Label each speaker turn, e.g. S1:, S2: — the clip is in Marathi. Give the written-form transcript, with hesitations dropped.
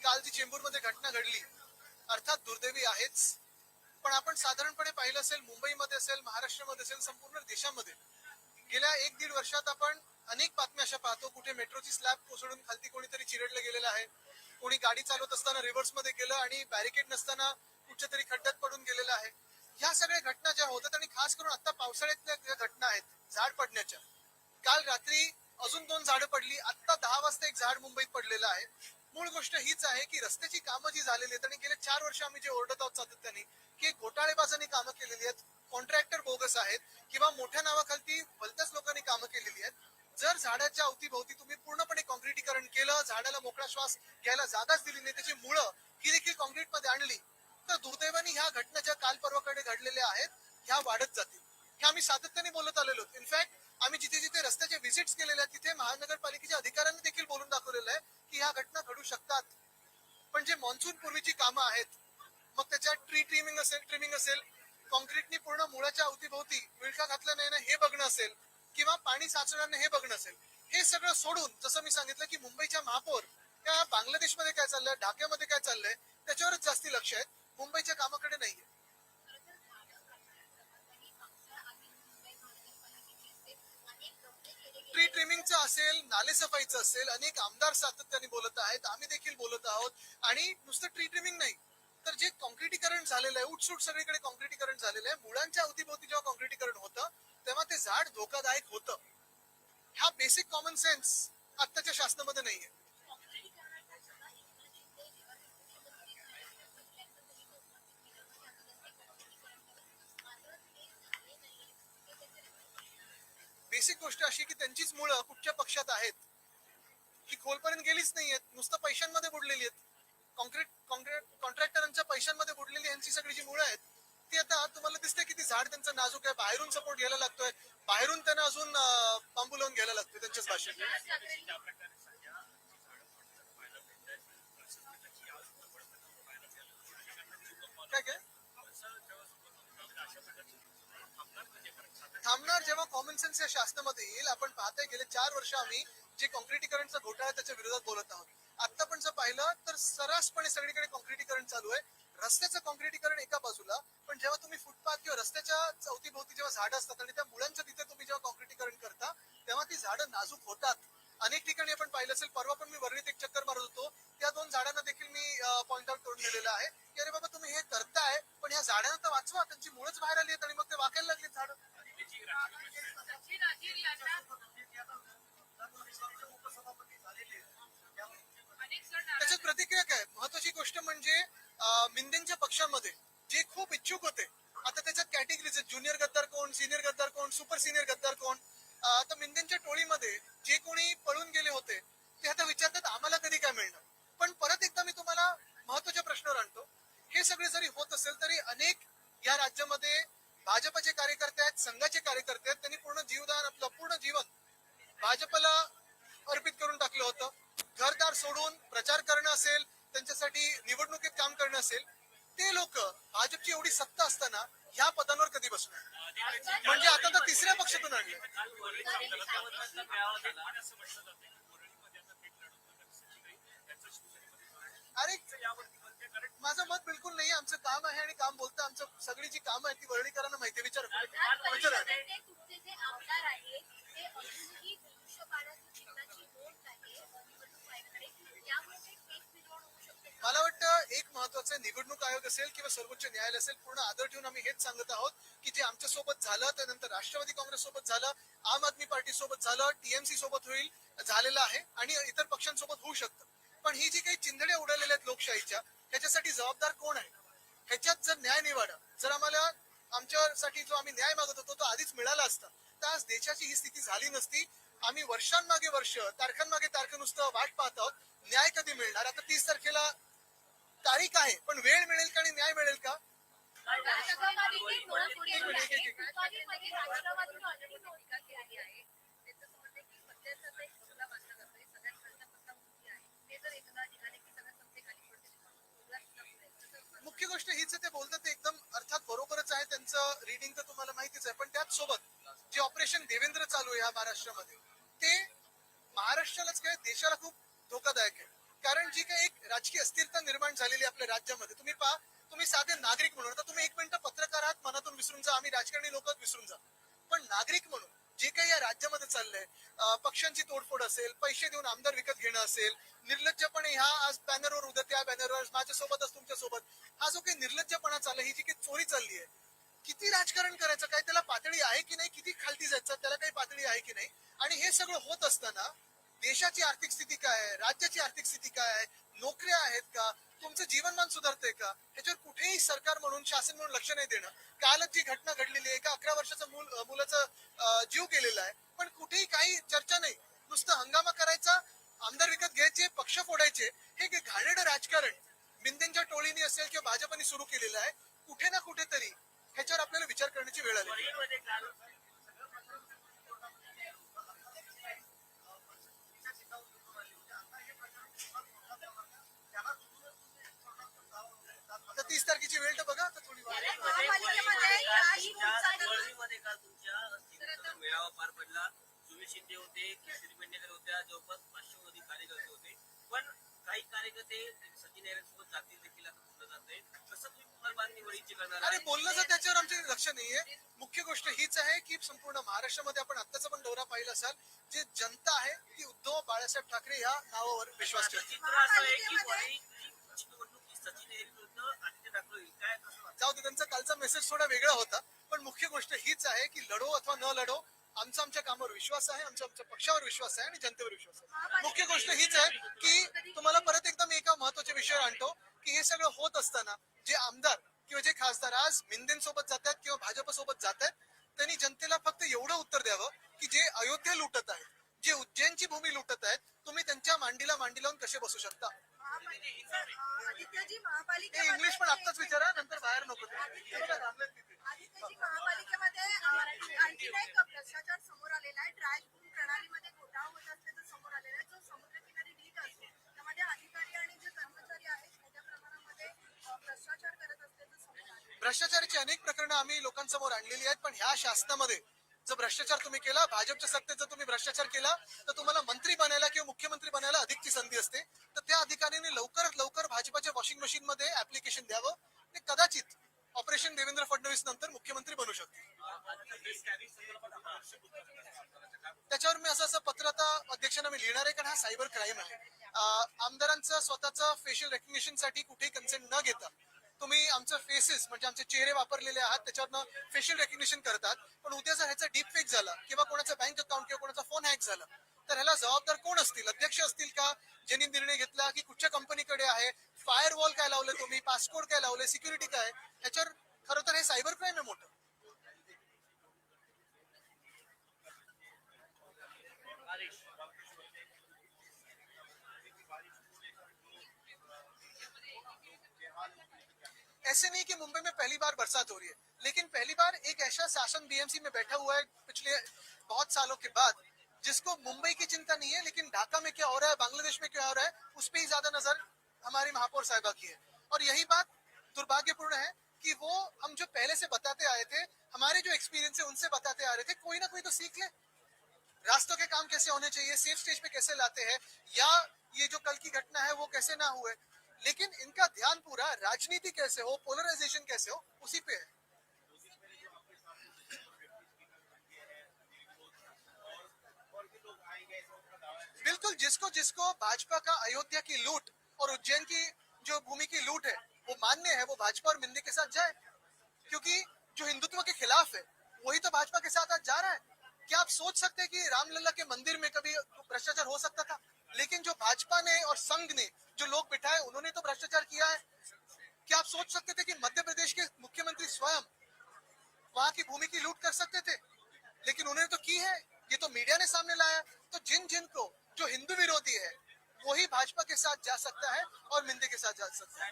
S1: काल जी चेंबूरमध्ये घटना घडली अर्थात दुर्दैवी आहेच, पण आपण साधारणपणे पाहिलं असेल मुंबईमध्ये असेल, महाराष्ट्रामध्ये असेल, संपूर्ण देशामध्ये गेल्या 1-1.5 वर्षात आपण अनेक बातम्या अशा पाहतो कुठे मेट्रोची स्लॅब कोसळून खालती कोणीतरी चिरडलं गेलेलं आहे, कोणी गाडी चालवत असताना रिव्हर्स मध्ये गेलं आणि बॅरिकेड नसताना कुठच्या तरी खड्ड्यात पडून गेलेलं आहे. ह्या सगळ्या घटना ज्या होतात आणि खास करून आता पावसाळ्यातल्या ज्या घटना आहेत झाड पडण्याच्या, काल रात्री अजून 2 झाडं पडली, आता 10 वाजता एक झाड मुंबईत पडलेलं आहे. मूळ गोष्ट हीच आहे की रस्त्याची कामं जी झालेली आहेत आणि गेले 4 वर्ष आम्ही जे ओरडत आहोत सातत्याने की घोटाळेबाजांनी कामं केलेली आहेत, कॉन्ट्रॅक्टर बोगस आहेत किंवा मोठ्या नावाखालती भलत्याच लोकांनी कामं केलेली आहेत. जर झाडाच्या अवतीभोवती तुम्ही पूर्णपणे कॉन्क्रिटीकरण केलं, झाडाला मोकळा श्वास घ्यायला जागाच दिली नाही, त्याची मुळं ही देखील कॉन्क्रीट मध्ये आणली, तर दुर्दैवाने ह्या घटना ज्या काल परवाकडे घडलेल्या आहेत ह्या वाढत जातील. हे आम्ही सातत्याने बोलत आलेलो. इनफॅक्ट आम्ही जिथे जिथे रस्त्याचे व्हिजिट्स केलेले आहेत तिथे महानगरपालिकेच्या अधिकाऱ्यांनी देखील बोलून दाखवलेलं आहे की ह्या घटना घडू शकतात. पण जे मान्सून पूर्वीची कामं आहेत, मग त्याच्यात ट्रिमिंग असेल, कॉन्क्रीटनी पूर्ण मुळाच्या अवतीभोवती विळखा घातला नाही ना हे बघणं असेल, किंवा पाणी साचणार नाही हे बघणं असेल, हे सगळं सोडून जसं मी सांगितलं की मुंबईच्या महापौर त्या बांगलादेशमध्ये काय चाललंय, ढाक्यामध्ये काय चाललंय त्याच्यावरच जास्ती लक्ष आहे, मुंबईच्या कामाकडे नाहीये. ट्री ट्रिमिंगचं असेल, नालेसफाईचं असेल, अनेक आमदार सातत्याने बोलत आहेत, आम्ही देखील बोलत आहोत. आणि नुसतं ट्री ट्रिमिंग नाही तर जे कॉन्क्रिटीकरण झालेलं आहे, उठसूट सगळीकडे कॉन्क्रिटीकरण झालेलं आहे, मुळांच्या अवतीभोवती जेव्हा कॉन्क्रिटीकरण होतं तेव्हा ते झाड धोकादायक होतं. हा बेसिक कॉमन सेन्स आत्ताच्या शासनामध्ये नाहीये. बेसिक गोष्ट अशी की त्यांचीच मुळं कुठच्या पक्षात आहेत की खोलपर्यंत गेलीच नाहीयेत, नुसतं पैशांमध्ये बुडलेली आहेत. कॉन्ट्रॅक्टरांच्या पैशांमध्ये बुडलेली यांची सगळी जी मुळं आहेत ती आता तुम्हाला दिसते की ती झाड त्यांचं नाजूक आहे, बाहेरून सपोर्ट घ्यायला लागतोय, बाहेरून त्यांना अजून बांबू लावून घ्यायला लागतोय त्यांच्याच भाषेत. काय काय थांबणार जेव्हा कॉमन सेन्स या शासनामध्ये येईल. आपण पाहताय गेले 4 वर्ष आम्ही जे कॉन्क्रिटीकरणचा घोटाळा त्याच्या विरोधात बोलत आहोत. आता पण जर पाहिलं तर सर्रासपणे सगळीकडे कॉन्क्रिटीकरण चालू आहे. रस्त्याचं कॉन्क्रिटीकरण एका बाजूला, पण जेव्हा तुम्ही फुटपाथ किंवा रस्त्याच्या चौथीभोवती जेव्हा झाडं असतात आणि त्या मुळांच्या तिथे तुम्ही जेव्हा कॉन्क्रिटीकरण करता तेव्हा ती झाडं नाजूक होतात. अनेक ठिकाणी आपण पाहिलं असेल, परवा पण मी वर्णीत एक चक्कर मारत होतो, त्या 2 झाडांना देखील मी पॉइंट आउट करून दिलेलं आहे की अरे बाबा तुम्ही हे करताय पण या झाडांना तर वाचवा, त्यांची मुळच बाहेर आली आहेत आणि मग ते वाकायला लागले झाडं. त्याच्यात प्रतिक्रिया काय, महत्वाची गोष्ट म्हणजे मिंदेंच्या पक्षामध्ये जे खूप इच्छुक होते, आता त्याच्यात कॅटेगरीज आहेत, ज्युनियर गद्दार कोण, सिनियर गद्दार कोण, सुपर सिनियर गद्दार कोण. आता मिंदेंच्या टोळीमध्ये जे कोणी पळून गेले होते ते आता विचारतात आम्हाला कधी काय मिळणार. पण परत एकदा मी तुम्हाला महत्वाच्या प्रश्नावर आणतो, हे सगळे जरी होत असेल तरी अनेक या राज्यामध्ये भाजपचे कार्यकर्ते आहेत, संघाचे कार्यकर्ते आहेत, त्यांनी पूर्ण जीवदान आपलं पूर्ण जीवन भाजपला अर्पित करून टाकलं होतं. घरदार सोडून प्रचार करणं असेल, त्यांच्यासाठी निवडणुकीत काम करणं असेल, ते लोक भाजपची एवढी सत्ता असताना ह्या पदांवर कधी बसणार, म्हणजे आता तर तिसऱ्या पक्षातून आणले. अरे माझं मत बिलकुल नाही, आमचं काम आहे आणि काम बोलतं, आमचं सगळी जी काम आहे ती वर्णीकरांना माहिती. विचार मला वाटतं एक महत्वाचं निवडणूक आयोग असेल किंवा सर्वोच्च न्यायालय असेल, पूर्ण आदर ठेवून आम्ही हेच सांगत आहोत की जे आमच्या सोबत झालं, त्यानंतर राष्ट्रवादी काँग्रेस सोबत झालं, आम आदमी पार्टी सोबत झालं, टीएमसी सोबत होईल, झालेलं आहे आणि इतर पक्षांसोबत होऊ शकतं. पण ही जी काही चिंधड्या उडवलेल्या आहेत लोकशाहीच्या, ह्याच्यासाठी जबाबदार कोण आहे? ह्याच्यात जर न्याय निवाडा, जर आम्हाला आमच्यासाठी जो आम्ही न्याय मागत होतो तो आधीच मिळाला असता तर आज देशाची ही स्थिती झाली नसती. आम्ही वर्षांमागे वर्ष, तारखांमागे तारखा नुसतं वाट पाहत आहोत, न्याय कधी मिळणार. आता 30 तारखेला तारीख आहे, पण वेळ मिळेल का आणि न्याय मिळेल का? मुख्य गोष्ट हीच आहे, ते बोलतात ते एकदम अर्थात बरोबरच आहे, त्यांचं रीडिंग तर तुम्हाला माहितीच आहे. पण त्याच सोबत जे ऑपरेशन देवेंद्र चालू आहे ह्या महाराष्ट्रामध्ये, ते महाराष्ट्रालाच काय देशाला खूप धोकादायक आहे. कारण जी काही एक राजकीय अस्थिरता निर्माण झालेली आहे आपल्या राज्यामध्ये. तुम्ही पहा, तुम्ही साधे नागरिक म्हणून, आता तुम्ही 1 मिनिट पत्रकार आहात, मनातून विसरून जा, आम्ही राजकारणी लोक विसरून जा, पण नागरिक म्हणून जे काही या राज्यामध्ये चाललंय, पक्षांची तोडफोड असेल, पैसे देऊन आमदार विकत घेणं असेल, निर्लज्जपणे ह्या आज बॅनरवर उद्या त्या बॅनरवर माझ्यासोबतच तुमच्यासोबत, हा जो काही निर्लज्जपणा चालला, ही जी काही चोरी चालली आहे, किती राजकारण करायचं, काय त्याला पातळी आहे की नाही, किती खालती जायचं त्याला काही पातळी आहे की नाही. आणि हे सगळं होत असताना देशाची आर्थिक स्थिती काय आहे, राज्याची आर्थिक स्थिती काय आहे, नोकऱ्या आहेत का, तुमचं जीवनमान सुधारतंय का, ह्याच्यावर कुठेही सरकार म्हणून, शासन म्हणून लक्ष नाही देणं. कालच जी घटना घडलेली आहे, एका 11 वर्षाचं मुलाचा जीव गेलेला आहे, पण कुठेही काही चर्चा नाही. नुसतं हंगामा करायचा, आमदार विकत घ्यायचे, पक्ष फोडायचे, हे घाणेरडं राजकारण मिंदेंच्या टोळीने असेल किंवा भाजपने सुरू केलेलं आहे. कुठे ना कुठेतरी ह्याच्यावर आपल्याला विचार करण्याची वेळ आली. आता 30 तारखेची वेळ तर बघा, आता थोडी
S2: मेळावा पार पडला. सुनील शिंदे होते, केसरी पेडणेकर होत्या, जवळपास 500 अधिक कार्यकर्ते होते, पण काही कार्यकर्ते सचिन सोबत जातील देखील असं बोललं जातंय. कसं तुम्ही पुनर्बांधणी वळीची करणार?
S1: अरे बोललं तर त्याच्यावर आमचे लक्ष नाहीये. मुख्य गोष्ट हीच आहे की संपूर्ण महाराष्ट्रामध्ये आपण आत्ताचा पण दौरा पाहिला असाल, जे जनता आहे ती उद्धव बाळासाहेब ठाकरे या नावावर विश्वास ठेवते.
S2: चित्र असं आहे की निवडणुकीत सचिन विरुद्ध आदित्य ठाकरे काय कसं
S1: जाऊ दे, त्यांचा कालचा मेसेज थोडा वेगळा होता, पण मुख्य गोष्ट हीच आहे की लढो अथवा न लढो, आमच्या कामावर विश्वास आहे, आमच्या पक्षावर विश्वास आहे आणि जनतेवर विश्वास आहे. मुख्य गोष्ट हीच आहे की तुम्हाला परत एकदा मी एका महत्वाच्या विषयावर आणतो की हे सगळं होत असताना जे आमदार किंवा जे खासदार आज मिंदेंसोबत जातात किंवा भाजप सोबत जातात, त्यांनी जनतेला फक्त एवढं उत्तर द्यावं की जे अयोध्या लुटत आहेत, जे उज्जैनची भूमी लुटत आहेत, तुम्ही त्यांच्या मांडीला मांडी लावून कसे बसू शकता. हे इंग्लिश पण आत्ताच विचारा, नंतर बाहेर नको.
S3: महापालिकेमध्ये आणखी एक भ्रष्टाचार समोर आलेला आहे. ड्रायबूम प्रणालीमध्ये घोटाळा होत असल्याचं समोर आलेला आहे. जो समुद्रकिनारी लीक असतो त्यामध्ये अधिकारी आणि जे कर्मचारी आहेत मोठ्या प्रमाणामध्ये भ्रष्टाचार करत असल्याचं समोर आलं.
S1: भ्रष्टाचाराची अनेक प्रकरणं आम्ही लोकांसमोर आणलेली आहेत, पण ह्या शासनामध्ये जर भ्रष्टाचार तुम्ही केला, भाजपच्या सत्तेत जर तुम्ही भ्रष्टाचार केला, तर तुम्हाला मंत्री बनायला किंवा मुख्यमंत्री बनायला अधिकची संधी असते. तर त्या अधिकाऱ्यांनी लवकरात लवकर भाजपाच्या वॉशिंग मशीन मध्ये ऍप्लिकेशन द्यावं. ते कदाचित ऑपरेशन देवेंद्र फडणवीस नंतर मुख्यमंत्री बनू शकते. त्याच्यावर मी असं पत्र आता अध्यक्षांना मी लिहिणार आहे, कारण हा सायबर क्राईम आहे. आमदारांचं स्वतःचं फेशियल रेकग्निशन साठी कुठेही कन्सेंट न घेता तुम्ही आमचं फेसेस म्हणजे आमचे चेहरे वापरलेले आहात त्याच्यावरनं फेशियल रेकग्निशन करतात, पण उद्या जर ह्याचा डीप फेक झाला किंवा कोणाचा बँक अकाउंट किंवा कोणाचा फोन हॅक झाला तर ह्याला जबाबदार कोण असतील? अध्यक्ष असतील का, ज्यांनी निर्णय घेतला, की कुठच्या कंपनीकडे आहे, फायरवॉल काय लावले तुम्ही, पासकोड काय लावले, सिक्युरिटी काय, ह्याच्यावर खरं तर हे सायबर क्राईम आहे मोठं. ऐसे नहीं कि मुंबई में पहली बार बरसात हो रही है, लेकिन पहली बार एक ऐसा शासन बीएमसी में बैठा हुआ है पिछले बहुत सालों के बाद, जिसको मुंबई की चिंता नहीं है, लेकिन ढाका में क्या हो रहा है, बांग्लादेश में क्या हो रहा है, उस पर ही ज्यादा नजर हमारी महापौर साहिबा की है. और यही बात दुर्भाग्यपूर्ण है कि वो हम जो पहले से बताते आए थे, हमारे जो एक्सपीरियंस है उनसे बताते आ रहे थे, कोई ना कोई तो सीख ले. रास्तों के काम कैसे होने चाहिए, सेफ स्टेज पे कैसे लाते हैं, या ये जो कल की घटना है वो कैसे ना हुए, लेकिन इनका ध्यान पूरा राजनीति कैसे हो, पोलराइजेशन कैसे हो, उसी पे है. बिल्कुल, जिसको जिसको भाजपा का अयोध्या की लूट और उज्जैन की जो भूमि की लूट है वो मान्य है, वो भाजपा और मिंदे के साथ जाए, क्योंकि जो हिंदुत्व के खिलाफ है वही तो भाजपा के साथ आज जा रहा है. क्या आप सोच सकते हैं कि रामलला के मंदिर में कभी भ्रष्टाचार हो सकता था? लेकिन जो भाजपा ने और संघ ने जो लोग बिठाए उन्होंने तो भ्रष्टाचार किया है. क्या आप सोच सकते थे कि मध्य प्रदेश के मुख्यमंत्री स्वयं वहां की भूमि की लूट कर सकते थे? लेकिन उन्होंने तो की है, ये तो मीडिया ने सामने लाया. तो जिन को जो हिंदू विरोधी है वही भाजपा के साथ जा सकता है और मिंदे के साथ जा सकता है.